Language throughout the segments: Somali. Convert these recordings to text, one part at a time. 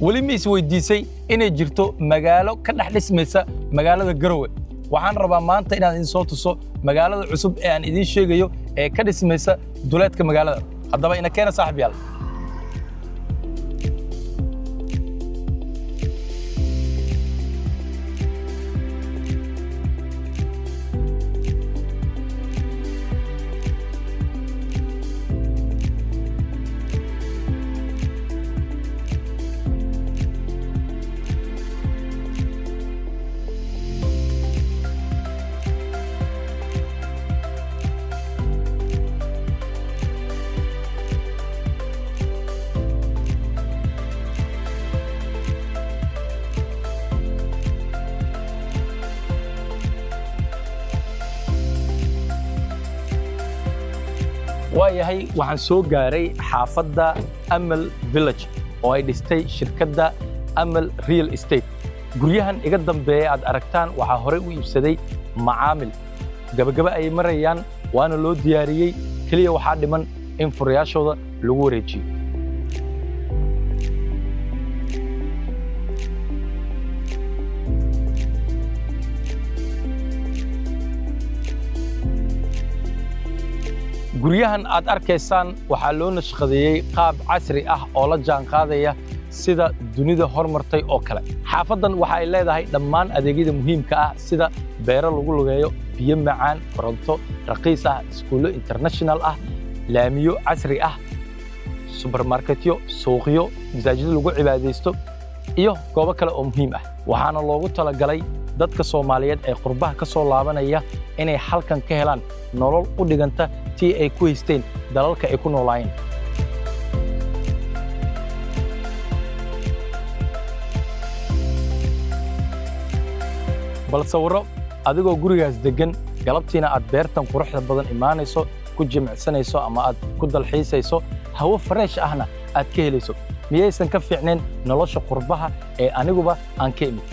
weli ma isweydiisay inay jirto magaalo ka dhex dhismaysa magaalada Garowe waxaan rabaa maanta inaan idin soo tuso magaalada cusub ee aan idin sheegayo ee ka dhismaysa duleedka magaalada haddaba ina keena saaxiibayaal waayahay waxaan soo gaaray xaafadda Amal Village oo ay dhistay shirkadda Amal Real Estate guryahan iga dambeeya aad aragtaan waxa hore u iibsaday macaamil gabagaba ay marayaan waana loo diyaariyay kaliya waxa dhiman in furayaashooda lagu wareejiyo guryahan aad arkaysaan waxa loo nashqadeeyay qaab casri ah oo la jaan qaadaya sida dunida hormartay oo kale xaafadan waxa ay leedahay dhammaan adeegyada muhiimka ah sida beero lagu lugeeyo biyo macaan koronto raqiis ah iskuulo international ah laamiyo casri ah supermarketyo suuqyo masaajid lagu cibaadeysto iyo goobo kale oo muhiim ah waxaana loogu talagalay dadka Soomaaliyeed ee qurbaha ka soo laabanaya inay halkan ka helaan nolol u dhiganta tii ay ku haysteen dalalka ay ku noolaayeen bal sawiro adigoo gurigaas degan galabtiina aad beertan quruxda badan imaanayso ku jimicsanayso ama aad ku dalxiisayso hawo fresh ahna aad ka helayso miyaysan ka fiicneen nolosha qurbaha ee aniguba aan ka imid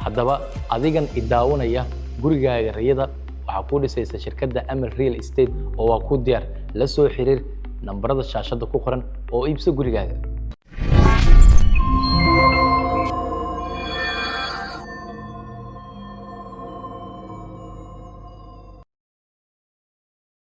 haddaba adigan idaawanaya gurigaaga riyada waxa ku dhisaysa shirkadda Amal Real Estate oo waa ku diyaar la soo xiriir nambarada shaashada ku qoran oo iibso gurigaaga